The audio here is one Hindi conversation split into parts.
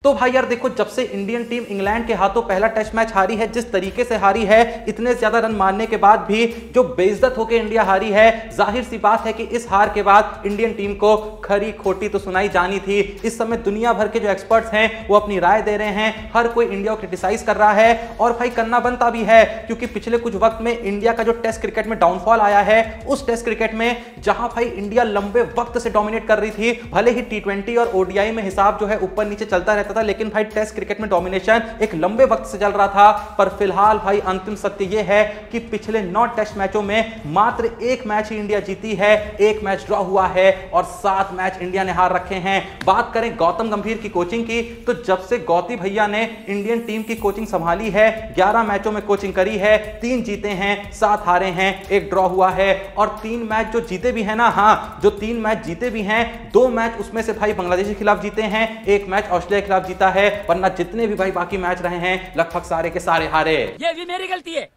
तो भाई यार देखो, जब से इंडियन टीम इंग्लैंड के हाथों पहला टेस्ट मैच हारी है, जिस तरीके से हारी है, इतने ज्यादा रन मारने के बाद भी जो बेइज्जत होकर इंडिया हारी है, जाहिर सी बात है कि इस हार के बाद इंडियन टीम को खरी खोटी तो सुनाई जानी थी। इस समय दुनिया भर के जो एक्सपर्ट्स हैं वो अपनी राय दे रहे हैं, हर कोई इंडिया को क्रिटिसाइज कर रहा है और भाई करना बनता भी है, क्योंकि पिछले कुछ वक्त में इंडिया का जो टेस्ट क्रिकेट में डाउनफॉल आया है, उस टेस्ट क्रिकेट में जहां भाई इंडिया लंबे वक्त से डोमिनेट कर रही थी, भले ही T20 और ODI में हिसाब जो है ऊपर नीचे चलता रहता था, लेकिन भाई टेस्ट क्रिकेट में डोमिनेशन एक लंबे वक्त से चल रहा था। पर फिलहाल भाई अंतिम सत्य यह है कि पिछले 9 टेस्ट मैचों में मात्र 1 मैच ही इंडिया जीती है, 1 मैच ड्रॉ हुआ है और 7 मैच इंडिया ने हार रखे हैं। बात करें गौतम गंभीर की कोचिंग की, तो जब से गौती भैया ने इंडियन टीम की कोचिंग संभाली है, 11 मैचों में कोचिंग करी है, 3 जीते हैं, 7 हारे हैं, 1 ड्रॉ हुआ है और 3 मैच जो जीते भी हैं ना, हाँ जो 3 मैच जीते भी हैं, 2 मैच उसमें से भाई बांग्लादेश के खिलाफ जीते हैं, 1 मैच ऑस्ट्रेलिया के खिलाफ जीता है, वरना जितने भी भाई बाकी मैच रहे हैं लगभग सारे के सारे हारे। ये भी मेरी गलती है।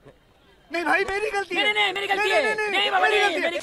नहीं भाई मेरी गलती है। नहीं मेरी गलती है। नहीं बाबा नहीं।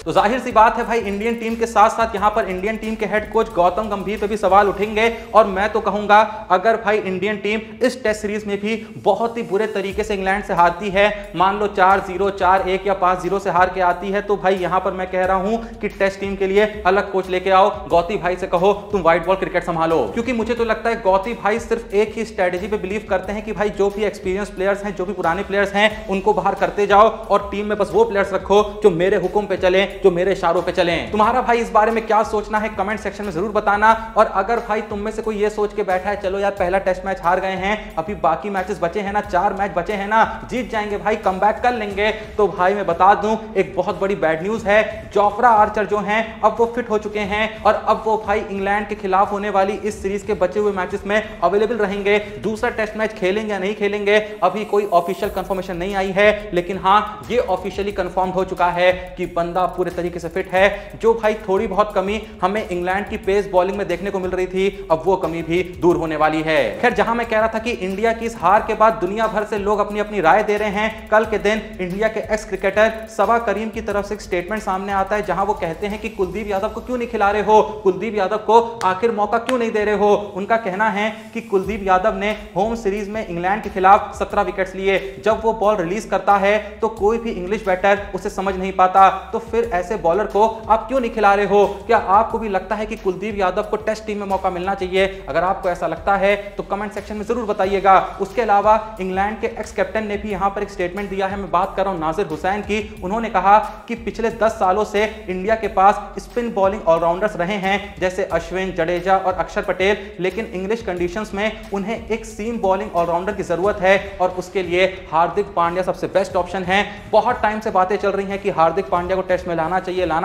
तो जाहिर सी बात है भाई इंडियन टीम के साथ साथ यहां पर इंडियन टीम के हेड कोच गौतम गंभीर पे भी सवाल उठेंगे और मैं तो कहूंगा अगर भाई इंडियन टीम इस टेस्ट सीरीज में भी बहुत ही बुरे तरीके से इंग्लैंड से हारती है, मान लो 4-0, 4-1 या 5-0 से हार के आती है, तो भाई यहां पर मैं कह रहा हूं कि टेस्ट टीम के लिए अलग कोच लेके आओ, गौती भाई से कहो तुम व्हाइट बॉल क्रिकेट संभालो। क्योंकि मुझे तो लगता है गौती भाई सिर्फ एक ही स्ट्रेटेजी पे बिलीव करते हैं कि भाई जो भी एक्सपीरियंस प्लेयर्स हैं, जो भी पुराने प्लेयर्स हैं, उनको बाहर करते जाओ और टीम में बस वो प्लेयर्स रखो जो मेरे हुक्म पे चले, जो मेरे इशारों पे चलें। तुम्हारा भाई इस बारे में क्या सोचना है कमेंट सेक्शन में जरूर बताना। और अगर भाई तुम में से कोई ये सोच के बैठा है चलो यार पहला टेस्ट मैच हार गए हैं, अभी बाकी मैचेस बचे हैं ना, 4 मैच बचे हैं ना, जीत जाएंगे भाई, कमबैक कर लेंगे, तो भाई मैं बता दूं एक बहुत बड़ी बैड न्यूज है। जोफ्रा आर्चर जो हैं अब वो फिट हो चुके हैं और अब वो भाई इंग्लैंड के खिलाफ होने वाली इस सीरीज के बचे हुए मैचेस में अवेलेबल रहेंगे। दूसरा टेस्ट मैच खेलेंगे या नहीं खेलेंगे अभी कोई ऑफिशियल कंफर्मेशन नहीं आई है, लेकिन हां ये ऑफिशियली कंफर्म हो चुका है कि बंदा पूरे तरीके से फिट है। जो भाई थोड़ी बहुत कमी हमें इंग्लैंड की पेस बॉलिंग में देखने को मिल रही थी, अब वो कमी भी दूर होने वाली है। खैर जहां मैं कह रहा था कि इंडिया की इस हार के बाद दुनिया भर से लोग अपनी अपनी राय दे रहे हैं, कल के दिन इंडिया के एक्स क्रिकेटर सबा करीम की तरफ से एक स्टेटमेंट सामने आता है जहां वो कहते हैं कि कुलदीप यादव को क्यों नहीं खिला रहे हो, कुलदीप यादव को आखिर मौका क्यों नहीं दे रहे हो। उनका कहना है कि कुलदीप यादव ने होम सीरीज में इंग्लैंड के खिलाफ 17 विकेट्स लिए, जब वो बॉल रिलीज करता है तो कोई भी इंग्लिश बैटर उसे समझ नहीं पाता, तो फिर ऐसे बॉलर को आप क्यों नहीं खिला रहे हो। क्या आपको भी लगता है कि कुलदीप यादव को टेस्ट टीम में मौका मिलना चाहिए? अगर आपको ऐसा लगता है तो कमेंट सेक्शन में जरूर बताइएगा। उसके अलावा इंग्लैंड के एक्स कैप्टन ने भी यहां पर एक स्टेटमेंट दिया है, मैं बात कर रहा हूं नाजिर हुसैन की। उन्होंने कहा कि पिछले 10 सालों से इंडिया के पास स्पिन बॉलिंग ऑलराउंडर्स रहे हैं जैसे अश्विन, जडेजा और अक्षर पटेल, लेकिन इंग्लिश कंडीशंस में उन्हें एक सीम बॉलिंग ऑलराउंडर की जरूरत है और उसके लिए हार्दिक पांड्या सबसे बेस्ट ऑप्शन है। बहुत टाइम से बातें चल रही हैं कि हार्दिक पांड्या को टेस्ट में लाना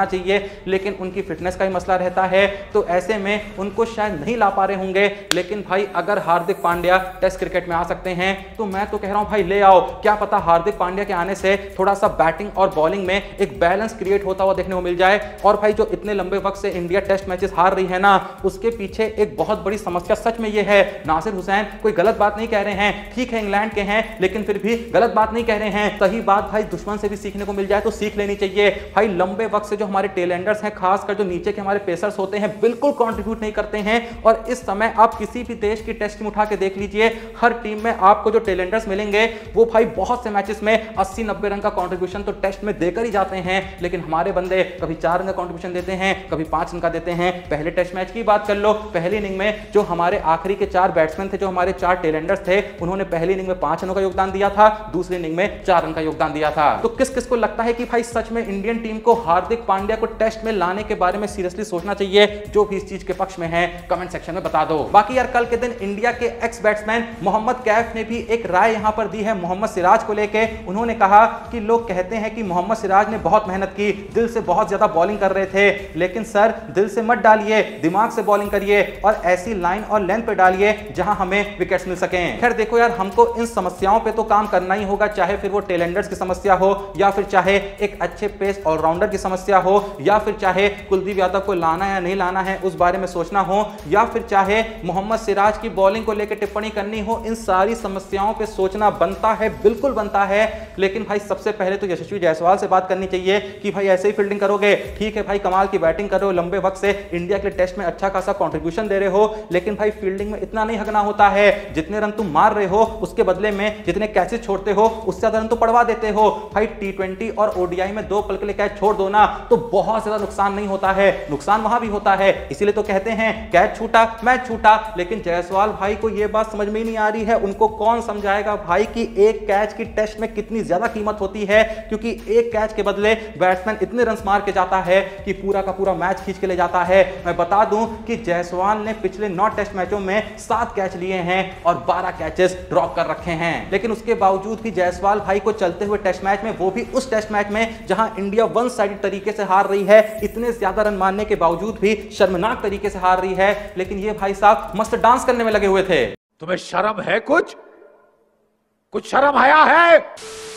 चाहिए, लेकिन उनकी फिटनेस का ही मसला रहता है, तो ऐसे में उनको शायद नहीं ला पा रहे होंगे। लेकिन भाई अगर हार्दिक पांड्या टेस्ट क्रिकेट में आ सकते हैं तो मैं तो कह रहा हूं भाई ले आओ। क्या पता हार्दिक पांड्या के आने से थोड़ा सा बैटिंग और बॉलिंग में एक बैलेंस क्रिएट होता हुआ देखने को मिल जाए। और भाई जो इतने लंबे वक्त से इंडिया टेस्ट मैचेस हार रही है ना, उसके पीछे एक बहुत बड़ी समस्या सच में यह है। नासिर हुसैन कोई गलत बात नहीं कह रहे हैं, ठीक है इंग्लैंड के हैं, लेकिन फिर भी गलत बात नहीं कह रहे हैं। सही बात भाई दुश्मन से भी सीखने को मिल जाए तो सीख लेनी चाहिए। भाई लंबे वक्त से जो हमारे टेलेंडर्स हैं, खासकर जो नीचे के हमारे पेसर्स होते हैं, बिल्कुल कंट्रीब्यूट नहीं करते हैं। और इस समय आप किसी भी देश की टेस्ट टीम उठा के देख लीजिए, हर टीम में आपको जो टेलेंडर्स मिलेंगे वो भाई बहुत से मैचेस में 80-90 रन का कंट्रीब्यूशन तो टेस्ट में देकर ही जाते हैं। लेकिन हमारे बंदे कभी 4 रन का कंट्रीब्यूशन देते हैं, कभी 5 रन का देते हैं। पहले टेस्ट मैच की बात कर लो, पहली इनिंग में जो हमारे आखिरी के 4 बैट्समैन थे, जो हमारे 4 टेलेंडर्स थे, उन्होंने पहली इनिंग में 5 रनों का योगदान दिया था, दूसरी इनिंग में 4 रन का योगदान दिया था। तो किस किस को लगता है कि भाई सच में इंडियन टीम को हार्दिक पांड्या को टेस्ट में लाने के बारे में सीरियसली सोचना चाहिए? जो भी इस चीज के पक्ष में है कमेंट सेक्शन में बता दो। बाकी यार कल के दिन इंडिया के एक्स बैट्समैन मोहम्मद कैफ ने भी एक राय यहां पर दी है मोहम्मद सिराज को लेके। उन्होंने कहा कि लोग कहते हैं कि मोहम्मद सिराज ने बहुत मेहनत की, दिल से बहुत ज्यादा बॉलिंग कर रहे थे, लेकिन सर दिल से मत डालिए, दिमाग से बॉलिंग करिए और ऐसी लाइन और लेंथ पे डालिए जहां हमें विकेट्स मिल सकें। खैर देखो यार हमको इन समस्याओं पे तो काम करना ही होगा, चाहे फिर वो टेलेंडर्स की समस्या हो या फिर चाहे एक अच्छे पेस ऑलराउंडर ऑलराउंडर की समस्या हो, या फिर चाहे कुलदीप यादव को लाना या नहीं लाना है उस बारे में सोचना हो, या फिर चाहे मोहम्मद सिराज की बॉलिंग को लेकर टिप्पणी करनी हो, इन सारी समस्याओं पे सोचना बनता है, बिल्कुल बनता है। लेकिन भाई सबसे पहले तो यशस्वी जायसवाल से बात करनी चाहिए कि भाई ऐसे ही फील्डिंग करोगे, ठीक है भाई कमाल की बैटिंग कर रहे हो, लंबे वक्त से इंडिया के टेस्ट में अच्छा खासा कंट्रीब्यूशन दे रहे हो, लेकिन भाई फील्डिंग में इतना नहीं हगना होता है। जितने रन तुम मार रहे हो उसके बदले में जितने कैचेस छोड़ते हो उससे ज्यादा रन तो पड़वा देते हो। भाई टी20 और ओडीआई में 2 पल के लिए कैच छोड़ दो ना तो बहुत ज्यादा नुकसान नहीं होता है, नुकसान वहां भी होता है। इसीलिए तो कहते हैं कैच छूटा मैच छूटा। लेकिन जायसवाल भाई को यह बात समझ में ही नहीं आ रही है, उनको कौन समझाएगा भाई कि एक कैच की टेस्ट में कितनी ज्यादा कीमत होती है, क्योंकि एक कैच के बदले बैट्समैन इतने रन मार के जाता है कि पूरा का पूरा मैच खींच के ले जाता है। मैं बता दूं कि जायसवाल ने पिछले 9 टेस्ट मैचों में 7 कैच लिए हैं और 12 कैचेस ड्रॉप कर रखे हैं। लेकिन उसके बावजूद भी जायसवाल भाई को चलते हुए टेस्ट मैच में, वो भी उस टेस्ट मैच में जहां इंडिया वन साइडेड तरीके से हार रही है, इतने ज्यादा रन मारने के बावजूद भी शर्मनाक तरीके से हार रही है, लेकिन ये भाई साहब मस्त डांस करने में लगे हुए थे। तुम्हें शर्म है? कुछ शर्म आया है?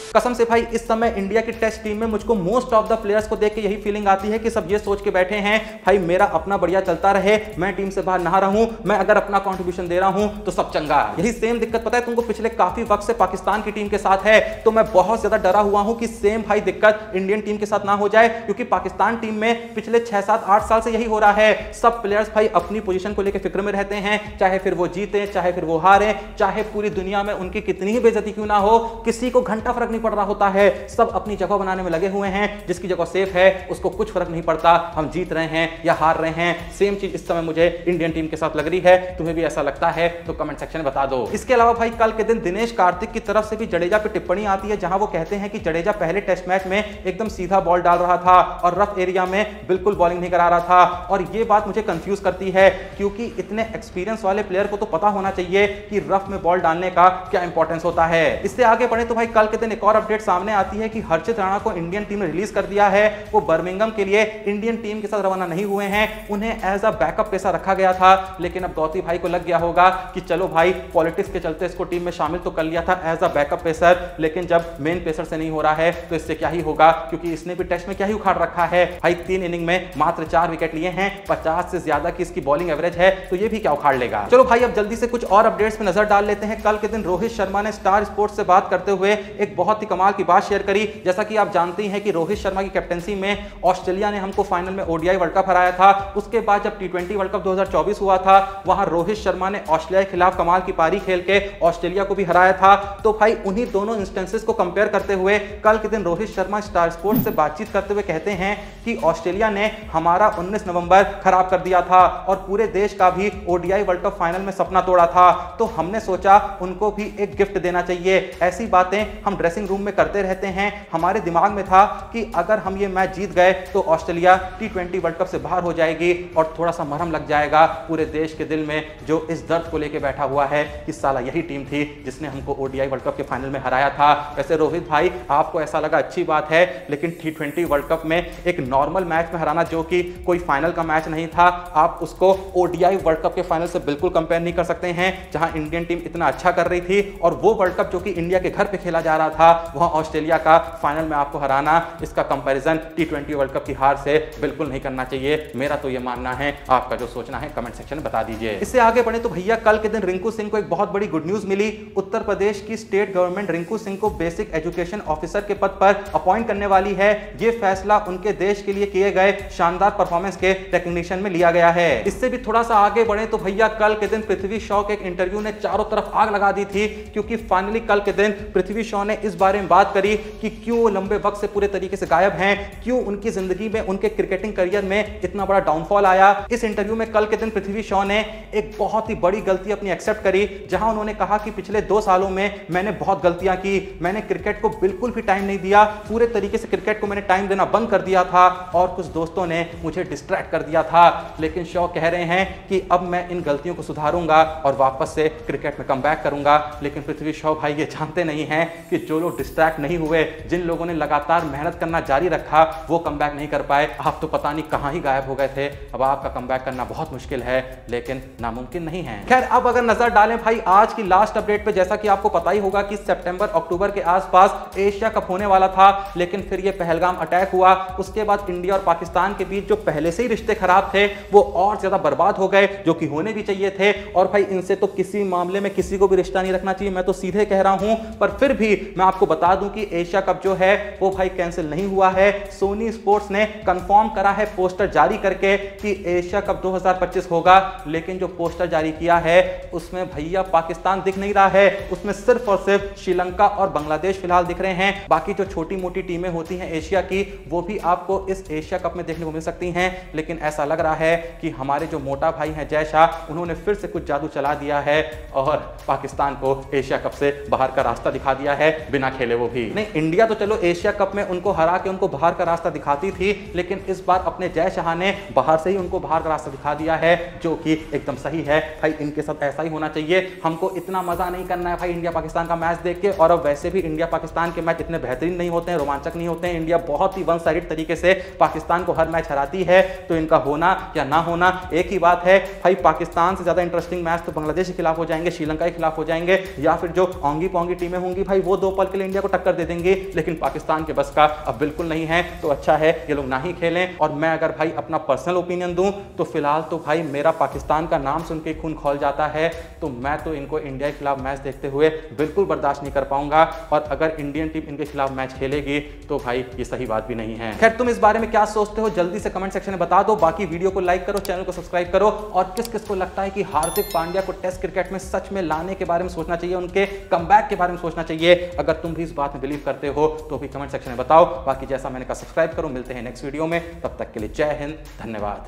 कसम से भाई इस समय इंडिया की टेस्ट टीम में मुझको मोस्ट ऑफ द प्लेयर्स को देख के यही फीलिंग आती है कि सब ये सोच के बैठे हैं भाई मेरा अपना बढ़िया चलता रहे, मैं टीम से बाहर ना रहूं, मैं अगर अपना कंट्रीब्यूशन दे रहा हूं तो सब चंगा। यही सेम दिक्कत पता है तुमको पिछले काफी वक्त से पाकिस्तान की टीम के साथ है, तो मैं बहुत ज्यादा डरा हुआ हूं कि सेम भाई दिक्कत इंडियन टीम के साथ ना हो जाए, क्योंकि पाकिस्तान टीम में पिछले 6, 7, 8 साल से यही हो रहा है। सब प्लेयर्स भाई अपनी पोजीशन को लेकर फिक्र में रहते हैं, चाहे फिर वो जीते, चाहे फिर वो हारे, चाहे पूरी दुनिया में उनकी कितनी ही बेइज्जती क्यों ना हो, किसी को घंटा फर्क नहीं पड़ रहा होता है। सब अपनी जगह बनाने में लगे हुए हैं, जिसकी जगह सेफ है उसको कुछ फर्क नहीं पड़ता हम जीत रहे हैं या हार रहे हैं। सेम चीज इस समय मुझे इंडियन टीम के साथ लग रही है, तुम्हें भी ऐसा लगता है तो कमेंट सेक्शन में बता दो। इसके अलावा भाई कल के दिन दिनेश कार्तिक की तरफ से भी जडेजा पे टिप्पणी आती है, जहां वो कहते हैं कि जडेजा पहले टेस्ट मैच में एकदम सीधा बॉल डाल रहा था और रफ एरिया में बिल्कुल बॉलिंग नहीं करा रहा था, और ये बात मुझे कंफ्यूज करती है, क्योंकि इतने एक्सपीरियंस वाले प्लेयर को तो पता होना चाहिए कि रफ में बॉल डालने का क्या इंपॉर्टेंस होता है। इससे आगे बढ़े तो भाई कल के दिन एक और अपडेट सामने आती है कि हर्षित राणा को इंडियन टीम ने रिलीज कर दिया है। वो बर्मिंघम के लिए इंडियन टीम के साथ रवाना नहीं हुए हैं, उन्हें एज अ बैकअप पेसर रखा गया था। लेकिन अब गौती भाई को लग गया होगा कि चलो भाई पॉलिटिक्स के चलते इसको टीम में शामिल तो कर लिया था एज अ बैकअप पेसर, लेकिन जब मेन पेसर से नहीं हो रहा है तो इससे क्या ही होगा, क्योंकि इसने भी टेस्ट में क्या ही उखाड़ रखा है भाई। 3 इनिंग में मात्र 4 विकेट लिए हैं, 50 से ज्यादा की इसकी बॉलिंग एवरेज है, तो ये भी क्या उखाड़ लेगा। चलो भाई अब जल्दी से कुछ और अपडेट्स में नजर डाल लेते हैं। कल के दिन रोहित शर्मा ने स्टार स्पोर्ट्स से बात करते हुए एक बहुत ही कमाल की बात शेयर करी। जैसा कि आप जानते हैं कि रोहित शर्मा की कैप्टनसी में ऑस्ट्रेलिया ने हमको फाइनल में ओडीआई वर्ल्ड कप हराया था। उसके बाद जब टी20 वर्ल्ड कप 2024 हुआ था, वहां रोहित शर्मा ने ऑस्ट्रेलिया के खिलाफ कमाल की पारी खेल के ऑस्ट्रेलिया को भी हराया था। तो भाई उन्हीं दोनों इंस्टेंसेस को कंपेयर करते हुए कल के दिन रोहित शर्मा स्टार स्पोर्ट्स से बातचीत करते हुए कहते हैं कि ऑस्ट्रेलिया ने हमारा 19 नवंबर खराब कर दिया था और पूरे देश का भी ओडीआई वर्ल्ड कप फाइनल में सपना तोड़ा था, तो हमने सोचा उनको भी एक गिफ्ट देना चाहिए। ऐसी बातें हम ड्रेसिंग रूम में करते रहते हैं। हमारे दिमाग में था कि अगर हम ये मैच जीत गए तो ऑस्ट्रेलिया टी20 वर्ल्ड कप से बाहर हो जाएगी और थोड़ा सा मरहम लग जाएगा पूरे देश के दिल में, जो इस दर्द को लेकर बैठा हुआ है कि साला यही टीम थी जिसने हमको ओडीआई वर्ल्ड कप के फाइनल में हराया था। वैसे रोहित भाई आपको ऐसा लगा अच्छी बात है, लेकिन टी20 वर्ल्ड कप में एक नॉर्मल मैच में हराना, जो कि कोई फाइनल का मैच नहीं था, आप उसको ओडीआई वर्ल्ड कप के फाइनल से बिल्कुल कंपेयर नहीं कर सकते हैं, जहां इंडियन टीम इतना अच्छा कर रही थी और वो वर्ल्ड कप जो कि इंडिया के घर पे खेला जा रहा था, वहां ऑस्ट्रेलिया का फाइनल में आपको हराना, इसका कंपैरिजन टी20 वर्ल्ड कप की हार से बिल्कुल नहीं करना चाहिए। मेरा तो ये मानना है, आपका जो सोचना है कमेंट सेक्शन में बता दीजिए। इससे आगे बढ़े तो भैया कल के दिन रिंकू सिंह को एक बहुत बड़ी गुड न्यूज मिली। उत्तर प्रदेश की स्टेट गवर्नमेंट रिंकू सिंह को बेसिक एजुकेशन ऑफिसर के पद पर अपॉइंट करने वाली है। ये फैसला उनके देश के लिए किए गए शानदार परफॉर्मेंस के रिकॉग्निशन में लिया गया है। इससे भी थोड़ा सा आगे बढ़े तो भैया कल के दिन पृथ्वी शॉ के एक इंटरव्यू ने चारों तरफ आग लगा दी थी, क्योंकि फाइनली कल के दिन पृथ्वी शॉ ने इस बारे में बात करी कि क्यों वो लंबे वक्त से पूरे तरीके से गायब हैं, क्यों उनकी जिंदगी में, उनके क्रिकेटिंग करियर में इतना बड़ा डाउनफॉल आया। इस इंटरव्यू में कल के दिन पृथ्वी शॉ ने एक बहुत ही बड़ी गलती अपनी एक्सेप्ट करी, जहां उन्होंने कहा कि पिछले 2 सालों में मैंने बहुत गलतियां की, मैंने क्रिकेट को बिल्कुल भी टाइम नहीं दिया, पूरे तरीके से क्रिकेट को मैंने टाइम देना बंद कर दिया था और कुछ दोस्तों ने मुझे डिस्ट्रैक्ट कर दिया था। लेकिन शॉ कह रहे हैं कि अब मैं इन गलतियों को सुधारूंगा और वापस से क्रिकेट में कमबैक करूंगा। लेकिन पृथ्वी शॉ भाई ये जानते नहीं हैं कि जो लोग लोग डिस्ट्रैक्ट नहीं हुए, जिन लोगों ने लगातार मेहनत करना जारी रखा, वो कमबैक नहीं कर पाए। आप तो पता नहीं कहां ही गायब हो गए थे। अब आपका कमबैक करना बहुत मुश्किल है, लेकिन नामुमकिन नहीं है। खैर, अब अगर नजर डालें भाई आज की लास्ट अपडेट पे, जैसा कि आपको पता ही होगा कि सितंबर अक्टूबर के आसपास एशिया कप होने वाला था, लेकिन फिर ये पहलगाम अटैक हुआ। उसके बाद इंडिया और पाकिस्तान के बीच जो पहले से ही रिश्ते खराब थे, वो और ज्यादा बर्बाद हो गए, जो कि होने भी चाहिए थे। और भाई इनसे तो किसी मामले में किसी को भी रिश्ता नहीं रखना चाहिए, मैं तो सीधे कह रहा हूं। पर फिर भी मैं आपको बता दूं कि एशिया कप जो है वो भाई कैंसिल नहीं हुआ है। सोनी स्पोर्ट्स ने कंफर्म करा है पोस्टर जारी करके कि एशिया कप 2025 होगा, लेकिन जो पोस्टर जारी किया है उसमें भैया पाकिस्तान दिख नहीं रहा है, उसमें सिर्फ और सिर्फ श्रीलंका और बांग्लादेश फिलहाल दिख रहे हैं। बाकी जो छोटी मोटी टीमें होती हैं एशिया की, वो भी आपको इस एशिया कप में देखने को मिल सकती हैं। लेकिन ऐसा लग रहा है कि हमारे जो मोटा भाई हैं जय शाह, उन्होंने फिर से कुछ जादू चला दिया है और पाकिस्तान को एशिया कप से बाहर का रास्ता दिखा दिया है, बिना खेले वो भी। नहीं, इंडिया तो चलो एशिया कप में उनको हरा के उनको बाहर का रास्ता दिखाती थी, लेकिन इस बार अपने जय शाह ने बाहर से ही उनको बाहर का रास्ता दिखा दिया है, जो कि एकदम सही है। भाई इनके साथ ऐसा ही होना चाहिए। हमको इतना मजा नहीं करना है भाई इंडिया पाकिस्तान का मैच देख के। और अब वैसे भी इंडिया पाकिस्तान के मैच इतने बेहतरीन नहीं होते हैं, रोमांचक नहीं होते हैं। इंडिया बहुत ही वन साइडेड तरीके से पाकिस्तान को हर मैच हराती है, तो इनका होना या ना होना एक ही बात है। भाई पाकिस्तान से ज्यादा इंटरेस्टिंग मैच तो बांग्लादेश के खिलाफ हो जाएंगे, श्रीलंका के खिलाफ हो जाएंगे, या फिर जो ओंगी पोंगी टीमें होंगी भाई वो दो पल के लिए इंडिया को टक्कर दे देंगे। लेकिन पाकिस्तान के बस का अब बिल्कुल नहीं है, तो अच्छा है ये लोग ना ही खेलें। और मैं अगर भाई अपना पर्सनल ओपिनियन दूं तो फिलहाल तो भाई मेरा पाकिस्तान का नाम सुन के खून खौल जाता है, तो मैं तो इनको इंडिया के खिलाफ मैच देखते हुए बिल्कुल बर्दाश्त नहीं कर पाऊंगा। और अगर इंडियन टीम इनके खिलाफ मैच खेलेगी तो भाई ये सही बात भी नहीं है। खैर, तुम इस बारे में क्या सोचते हो जल्दी से कमेंट सेक्शन में बता दो। बाकी वीडियो को लाइक करो, चैनल को सब्सक्राइब करो। और किस किस को लगता है कि हार्दिक पांड्या को टेस्ट क्रिकेट में सच में लाने के बारे में सोचना चाहिए, उनके कमबैक के बारे में सोचना चाहिए? अगर तुम भी इस बात में बिलीव करते हो तो भी कमेंट सेक्शन में बताओ। बाकी जैसा मैंने कहा, सब्सक्राइब करो। मिलते हैं नेक्स्ट वीडियो में, तब तक के लिए जय हिंद, धन्यवाद।